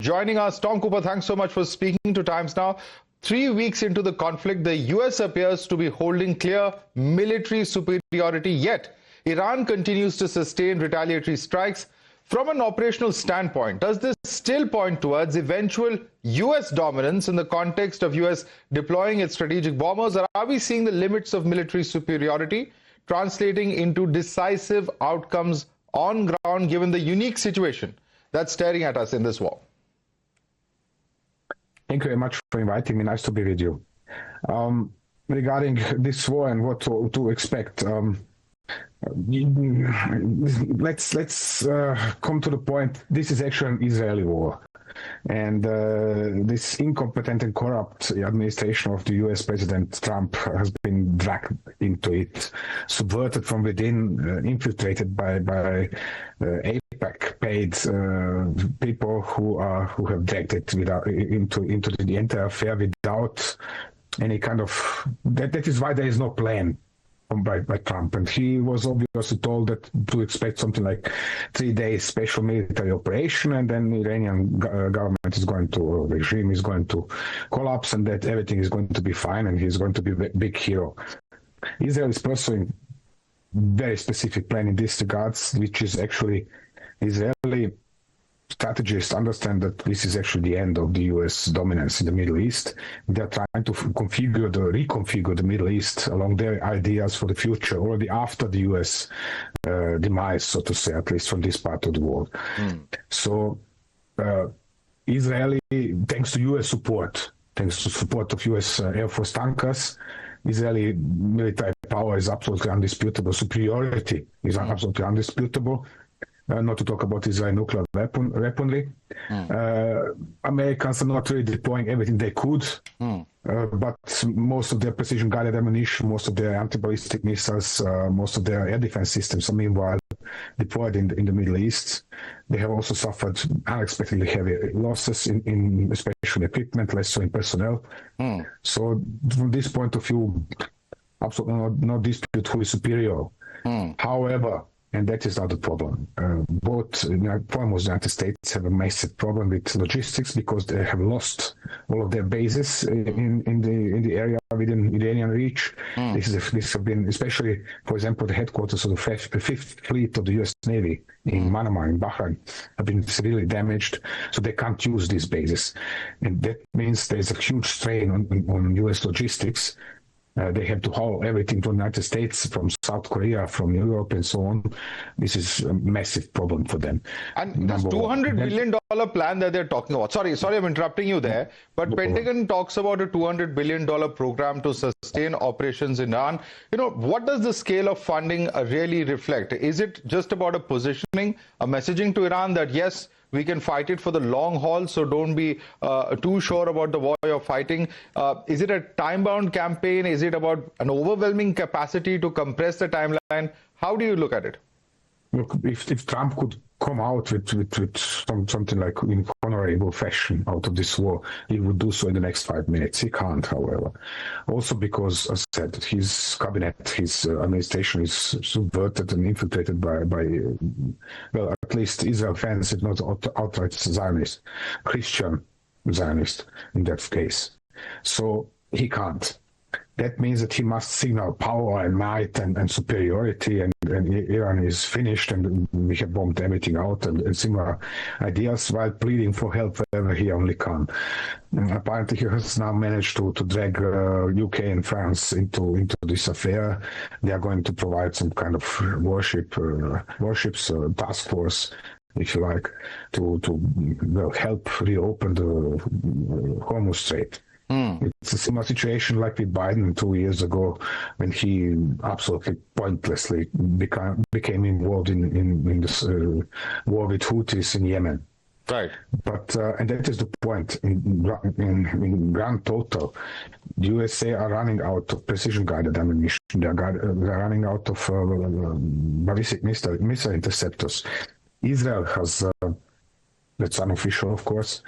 joining us. Tom Cooper, thanks so much for speaking to Times Now. 3 weeks into the conflict, the US appears to be holding clear military superiority, yet Iran continues to sustain retaliatory strikes. From an operational standpoint, does this still point towards eventual US dominance in the context of US deploying its strategic bombers, or are we seeing the limits of military superiority translating into decisive outcomes on ground, given the unique situation that's staring at us in this war? Thank you very much for inviting me. Nice to be with you. Regarding this war and what to expect, let's come to the point. This is actually an Israeli war, and this incompetent and corrupt administration of the U.S. President Trump has been dragged into it, subverted from within, infiltrated by AIPAC paid people who have dragged it into the entire affair without any kind of that is why there is no plan by Trump, and he was obviously told that to expect something like 3 days special military operation, and then the Iranian government is going to, or regime is going to collapse, and that everything is going to be fine, and he's going to be a big hero. Israel is pursuing very specific plan in this regards, which is actually Israeli strategists understand that this is actually the end of the U.S. dominance in the Middle East. They're trying to reconfigure the Middle East along their ideas for the future, already after the U.S. Demise, so to say, at least from this part of the world. So Israeli, thanks to U.S. support, thanks to support of U.S. Air Force tankers, Israeli military power is absolutely undisputable. Superiority is absolutely undisputable. Not to talk about Israeli nuclear weaponry. Americans are not really deploying everything they could, but most of their precision-guided ammunition, most of their anti-ballistic missiles, most of their air defense systems are meanwhile deployed in the Middle East. They have also suffered unexpectedly heavy losses in especially equipment, less so in personnel. So from this point of view, absolutely no dispute who is superior. However, and that is not the problem. Both foremost the United States have a massive problem with logistics because they have lost all of their bases in the area within Iranian reach. This have been, especially, for example, the headquarters of the Fifth Fleet of the U.S. Navy in Manama, in Bahrain, have been severely damaged, so they can't use these bases. And that means there's a huge strain on U.S. logistics. They have to haul everything from the United States, from South Korea, from Europe, and so on. This is a massive problem for them. And this $200 billion plan that they're talking about, sorry, I'm interrupting you there, but Pentagon talks about a $200 billion program to sustain operations in Iran. What does the scale of funding really reflect? Is it just about a positioning, a messaging to Iran that, yes, we can fight it for the long haul, so don't be too sure about the war you're fighting? Is it a time-bound campaign? Is it about an overwhelming capacity to compress the timeline? How do you look at it? Look, if Trump could come out with something like in honorable fashion out of this war, he would do so in the next 5 minutes. He can't, however. Also because, as I said, his cabinet, his administration is subverted and infiltrated by well, at least Israel fans, if not outright Zionists, Christian Zionists in that case. So he can't. That means that he must signal power and might and superiority, and Iran is finished and we have bombed everything out and similar ideas, while pleading for help wherever he only can. And apparently he has now managed to drag UK and France into this affair. They are going to provide some kind of warships task force, if you like, to help reopen the Hormuz Strait. It's a similar situation like with Biden 2 years ago, when he absolutely pointlessly became involved in this war with Houthis in Yemen. Right. But and that is the point. In grand total, the USA are running out of precision-guided ammunition. They're running out of ballistic missile interceptors. Israel has, that's unofficial, of course,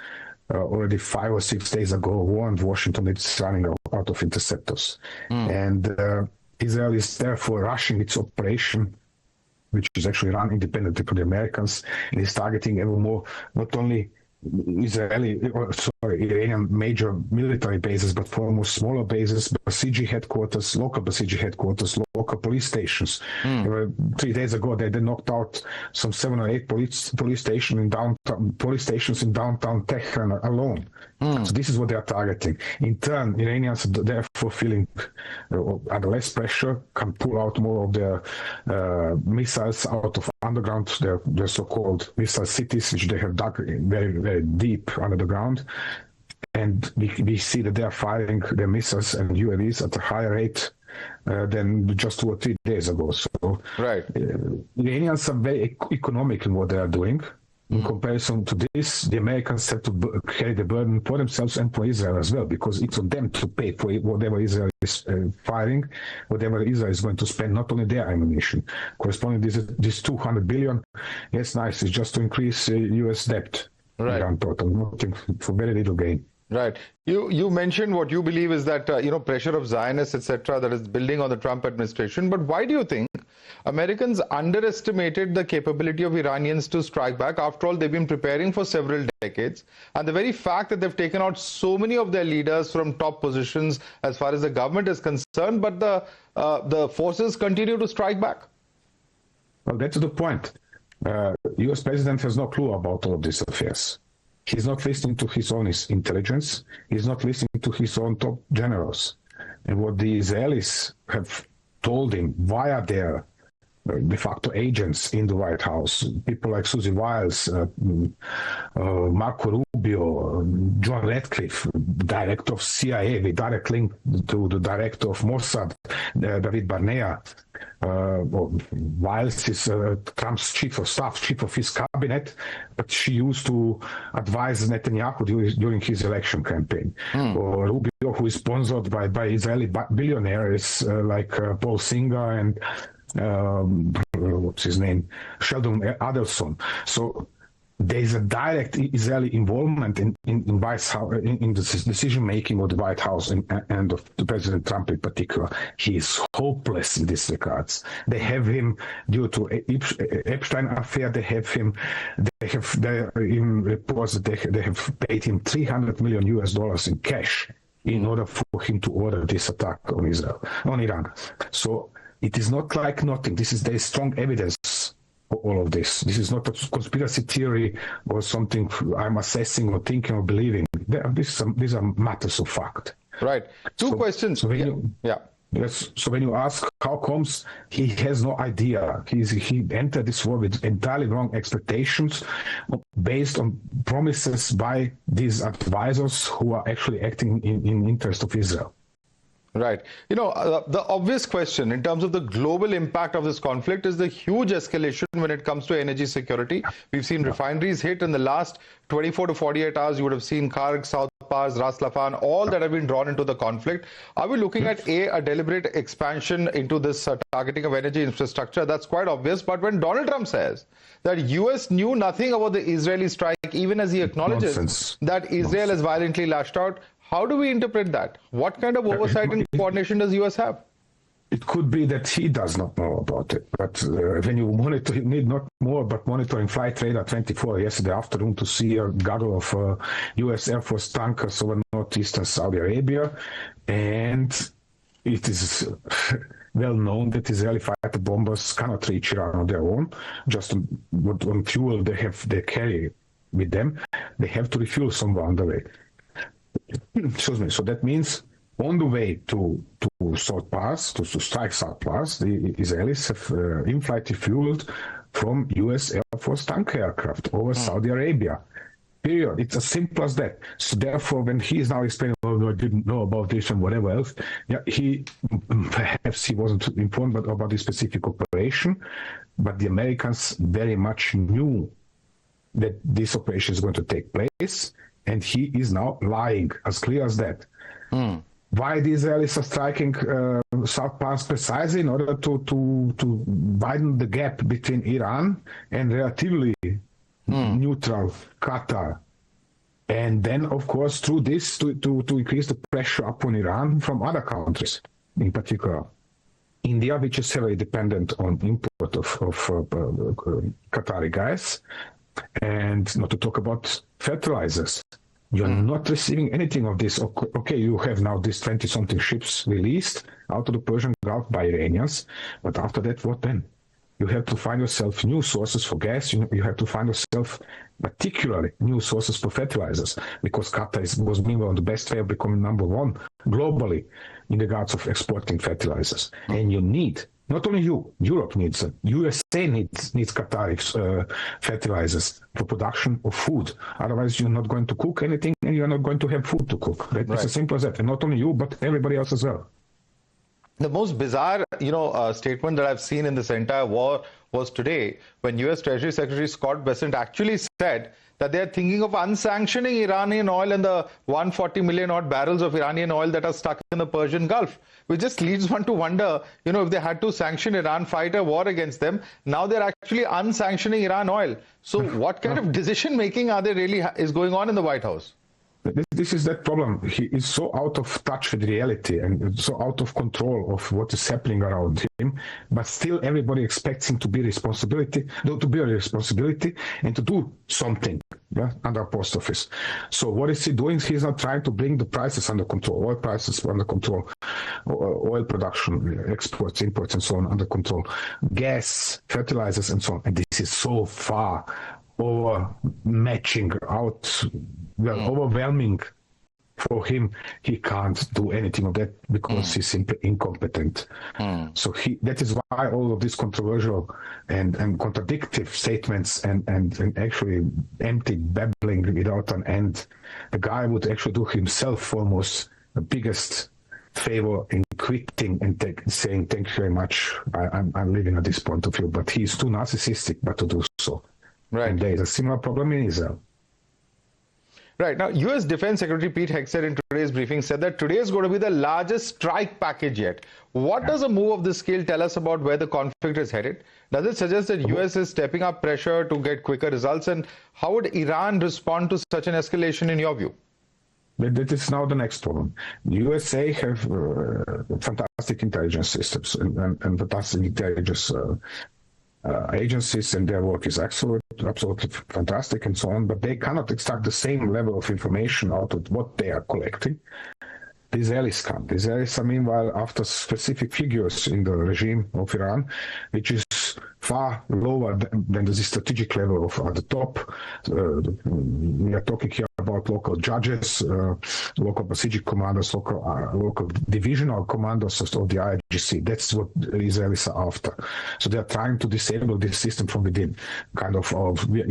already 5 or 6 days ago warned Washington it's running out of interceptors. And Israel is therefore rushing its operation, which is actually run independently from the Americans, and is targeting ever more not only Iranian major military bases, but foremost smaller bases, Basiji headquarters, local Basiji headquarters, local police stations. 3 days ago, they knocked out some 7 or 8 police stations in downtown Tehran alone. So this is what they are targeting. In turn, Iranians are therefore feeling under less pressure, can pull out more of their missiles out of underground, their so-called missile cities, which they have dug very, very deep under the ground. And we see that they are firing their missiles and UAVs at a higher rate than just 2 or 3 days ago. So right. Iranians are very economic in what they are doing. In comparison to this, the Americans have to carry the burden for themselves and for Israel as well, because it's on them to pay for whatever Israel is firing, whatever Israel is going to spend, not only their ammunition. Corresponding this $200 billion, yes, nice, it's just to increase U.S. debt. Right. Total, nothing for very little gain. Right. You mentioned what you believe is that, pressure of Zionists, etc., that is building on the Trump administration. But why do you think Americans underestimated the capability of Iranians to strike back? After all, they've been preparing for several decades. And the very fact that they've taken out so many of their leaders from top positions as far as the government is concerned, but the forces continue to strike back. Well, that's the point. U.S. president has no clue about all of these affairs. He's not listening to his own intelligence. He's not listening to his own top generals. And what the Israelis have told him via their de facto agents in the White House, people like Susie Wiles, Marco Rubio, John Ratcliffe, director of CIA, with direct link to the director of Mossad, David Barnea. Wiles is Trump's chief of staff, chief of his cabinet, but she used to advise Netanyahu during his election campaign. Or Rubio, who is sponsored by Israeli billionaires like Paul Singer and what's his name, Sheldon Adelson. So there is a direct Israeli involvement in White House, in the decision making of the White House and of President Trump in particular. He is hopeless in this regards. They have him due to Epstein affair. They have in reports that they have paid him $300 million in cash in order for him to order this attack on Iran. So it is not like nothing. There is strong evidence for all of this. This is not a conspiracy theory or something I'm assessing or thinking or believing. These are matters of fact. Right. Two questions. So when you ask how comes, he has no idea. He entered this war with entirely wrong expectations based on promises by these advisors who are actually acting in interest of Israel. Right. The obvious question in terms of the global impact of this conflict is the huge escalation when it comes to energy security. We've seen refineries hit in the last 24 to 48 hours. You would have seen Kharg, South Pars, Ras Laffan, all that have been drawn into the conflict. Are we looking at a deliberate expansion into this targeting of energy infrastructure? That's quite obvious. But when Donald Trump says that US knew nothing about the Israeli strike, even as he acknowledges that Israel has violently lashed out, how do we interpret that? What kind of oversight and coordination does US have? It could be that he does not know about it. But when you monitor, you need not more, but monitoring Flight Radar 24 yesterday afternoon to see a gaggle of US Air Force tankers over northeastern Saudi Arabia. And it is well known that Israeli fighter bombers cannot reach Iran on their own. Just on fuel they carry with them, they have to refuel somewhere on the way. Excuse me. So that means on the way to South Pars, to strike South Pars, the Israelis have in-flight refueled from U.S. Air Force tank aircraft over Saudi Arabia. Period. It's as simple as that. So therefore, when he is now explaining, oh, I didn't know about this and whatever else, perhaps he wasn't informed about this specific operation, but the Americans very much knew that this operation is going to take place. And he is now lying, as clear as that. Why the Israelis are striking South Pars precisely in order to widen the gap between Iran and relatively neutral Qatar. And then, of course, through this, to increase the pressure upon Iran from other countries, in particular India, which is heavily dependent on import of Qatari gas, And not to talk about fertilizers. You're not receiving anything of this. Okay, you have now these 20-something ships released out of the Persian Gulf by Iranians, but after that, what then? You have to find yourself new sources for gas. You have to find yourself particularly new sources for fertilizers, because Qatar was meanwhile on the best way of becoming number one globally in regards of exporting fertilizers. And you need, not only Europe needs them. USA needs Qatari fertilizers for production of food. Otherwise, you're not going to cook anything, and you're not going to have food to cook. It's as simple as that. And not only you, but everybody else as well. The most bizarre, statement that I've seen in this entire war was today when U.S. Treasury Secretary Scott Bessent actually said that they are thinking of unsanctioning Iranian oil and the 140 million odd barrels of Iranian oil that are stuck in the Persian Gulf, which just leads one to wonder, if they had to sanction Iran, fight a war against them, now they're actually unsanctioning Iran oil. So what kind of decision making is going on in the White House? This is that problem. He is so out of touch with reality and so out of control of what is happening around him, but still everybody expects him to be a responsibility and to do something under post office. So what is he doing? He's not trying to bring the prices under control, oil prices under control, oil production, exports, imports, and so on under control, gas, fertilizers, and so on. And this is so far overwhelming for him. He can't do anything of that because he's simply incompetent. So that is why all of these controversial and contradictory statements and actually empty babbling without an end. The guy would actually do himself almost the biggest favor in quitting and saying thank you very much. I'm leaving at this point of view, but he's too narcissistic but to do so. Right. And there is a similar problem in Israel. Right. Now, U.S. Defense Secretary Pete Hegseth in today's briefing said that today is going to be the largest strike package yet. What does a move of this scale tell us about where the conflict is headed? Does it suggest that U.S. is stepping up pressure to get quicker results? And how would Iran respond to such an escalation in your view? That is now the next problem. The USA have fantastic intelligence systems and fantastic intelligence agencies, and their work is absolutely fantastic and so on, but they cannot extract the same level of information out of what they are collecting. The Israelis can't. The Israelis are meanwhile after specific figures in the regime of Iran, which is far lower than the strategic level of at the top. We are talking here about local judges, local strategic commanders, local divisional commanders of the IGC. That's what the Israelis are after. So they are trying to disable this system from within.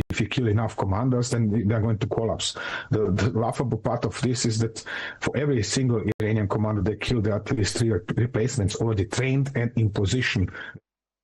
If you kill enough commanders, then they are going to collapse. The laughable part of this is that for every single Iranian commander they kill, there are at least 3 replacements already trained and in position